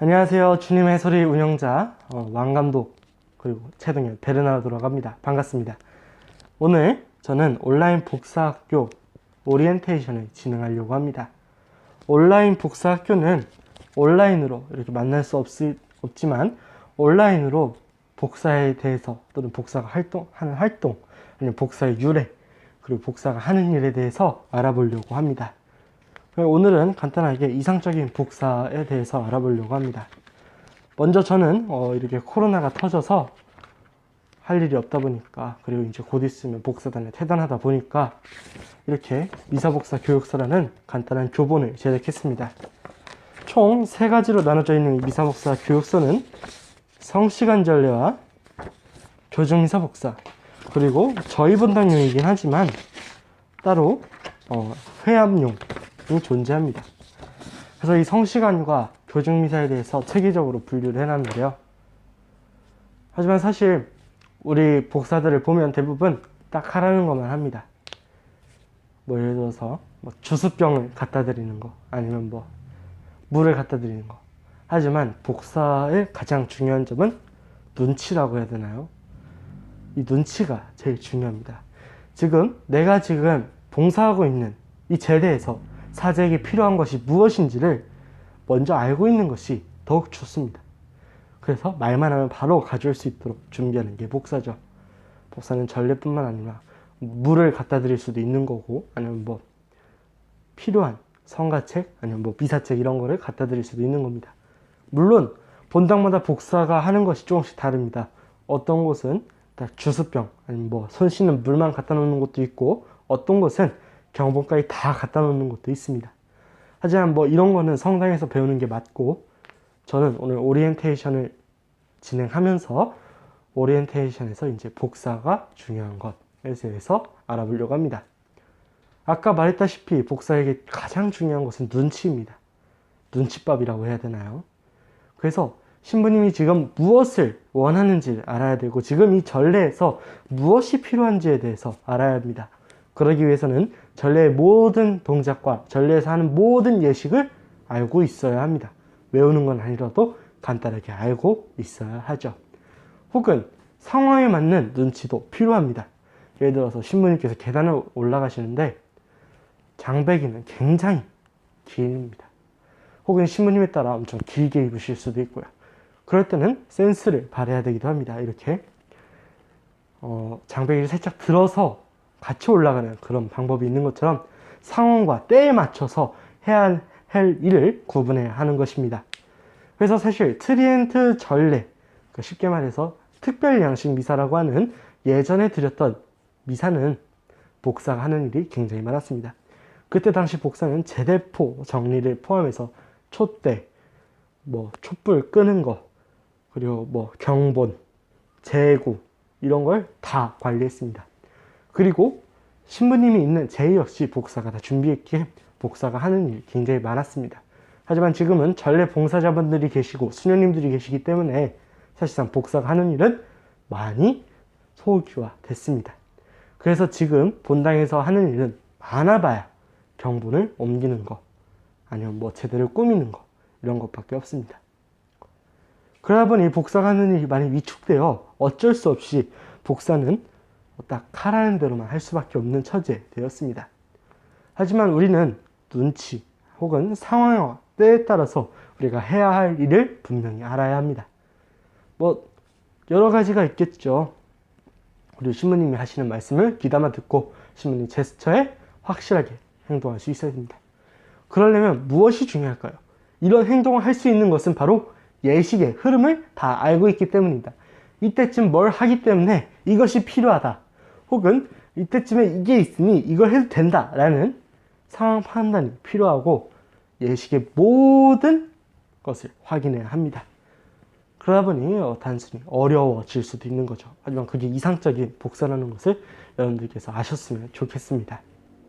안녕하세요. 주님의 소리 운영자 왕감독 그리고 최동현 베르나르도라고 합니다. 반갑습니다. 오늘 저는 온라인 복사학교 오리엔테이션을 진행하려고 합니다. 온라인 복사학교는 온라인으로 이렇게 만날 수 없지만 온라인으로 복사에 대해서 또는 복사가 하는 활동 아니면 복사의 유래 그리고 복사가 하는 일에 대해서 알아보려고 합니다. 오늘은 간단하게 이상적인 복사에 대해서 알아보려고 합니다. 먼저 저는 이렇게 코로나가 터져서 할 일이 없다 보니까 그리고 이제 곧 있으면 복사단에 퇴단하다 보니까 이렇게 미사복사 교육서라는 간단한 교본을 제작했습니다. 총 3가지로 나눠져 있는 이 미사복사 교육서는 성시간 전례와 교정 미사복사 그리고 저희 분당용이긴 하지만 따로 회합용 존재합니다. 그래서 이 성시간과 교정미사에 대해서 체계적으로 분류를 해놨는데요. 하지만 사실 우리 복사들을 보면 대부분 딱 하라는 것만 합니다. 뭐 예를 들어서 주스병을 갖다 드리는 거 아니면 물을 갖다 드리는 거. 하지만 복사의 가장 중요한 점은 눈치라고 해야 되나요? 이 눈치가 제일 중요합니다. 내가 지금 봉사하고 있는 이 제대에서 사제에게 필요한 것이 무엇인지를 먼저 알고 있는 것이 더욱 좋습니다. 그래서 말만 하면 바로 가져올 수 있도록 준비하는 게 복사죠. 복사는 전례뿐만 아니라 물을 갖다 드릴 수도 있는 거고 아니면 필요한 성가책 아니면 미사책 이런 거를 갖다 드릴 수도 있는 겁니다. 물론 본당마다 복사가 하는 것이 조금씩 다릅니다. 어떤 곳은 주스병 아니면 손 씻는 물만 갖다 놓는 곳도 있고 어떤 곳은 경본까지 다 갖다 놓는 것도 있습니다. 하지만 이런 거는 성당에서 배우는 게 맞고 저는 오늘 오리엔테이션을 진행하면서 오리엔테이션에서 이제 복사가 중요한 것에 대해서 알아보려고 합니다. 아까 말했다시피 복사에게 가장 중요한 것은 눈치입니다. 눈치밥이라고 해야 되나요? 그래서 신부님이 지금 무엇을 원하는지를 알아야 되고 지금 이 전례에서 무엇이 필요한지에 대해서 알아야 합니다. 그러기 위해서는 전례의 모든 동작과 전례에서 하는 모든 예식을 알고 있어야 합니다. 외우는 건 아니라도 간단하게 알고 있어야 하죠. 혹은 상황에 맞는 눈치도 필요합니다. 예를 들어서 신부님께서 계단을 올라가시는데 장배기는 굉장히 깁니다. 혹은 신부님에 따라 엄청 길게 입으실 수도 있고요. 그럴 때는 센스를 발휘해야 되기도 합니다. 이렇게 장배기를 살짝 들어서 같이 올라가는 그런 방법이 있는 것처럼 상황과 때에 맞춰서 해야 할 일을 구분해야 하는 것입니다. 그래서 사실 트리엔트 전례, 쉽게 말해서 특별 양식 미사라고 하는 예전에 드렸던 미사는 복사가 하는 일이 굉장히 많았습니다. 그때 당시 복사는 제대포 정리를 포함해서 촛대, 촛불 끄는 거, 그리고 경본, 제구 이런 걸 다 관리했습니다. 그리고 신부님이 있는 제의 역시 복사가 다 준비했기에 복사가 하는 일이 굉장히 많았습니다. 하지만 지금은 전례 봉사자분들이 계시고 수녀님들이 계시기 때문에 사실상 복사가 하는 일은 많이 소규화 됐습니다. 그래서 지금 본당에서 하는 일은 많아봐야 경본을 옮기는 거 아니면 제대를 꾸미는 거 이런 것밖에 없습니다. 그러다 보니 복사가 하는 일이 많이 위축되어 어쩔 수 없이 복사는 딱 하라는 대로만 할 수밖에 없는 처지에 되었습니다. 하지만 우리는 눈치 혹은 상황과 때에 따라서 우리가 해야 할 일을 분명히 알아야 합니다. 여러 가지가 있겠죠. 우리 신부님이 하시는 말씀을 귀담아 듣고 신부님 제스처에 확실하게 행동할 수 있어야 됩니다. 그러려면 무엇이 중요할까요? 이런 행동을 할 수 있는 것은 바로 예식의 흐름을 다 알고 있기 때문입니다. 이때쯤 뭘 하기 때문에 이것이 필요하다. 혹은 이때쯤에 이게 있으니 이걸 해도 된다 라는 상황 판단이 필요하고 예식의 모든 것을 확인해야 합니다. 그러다 보니 단순히 어려워질 수도 있는 거죠. 하지만 그게 이상적인 복사라는 것을 여러분들께서 아셨으면 좋겠습니다.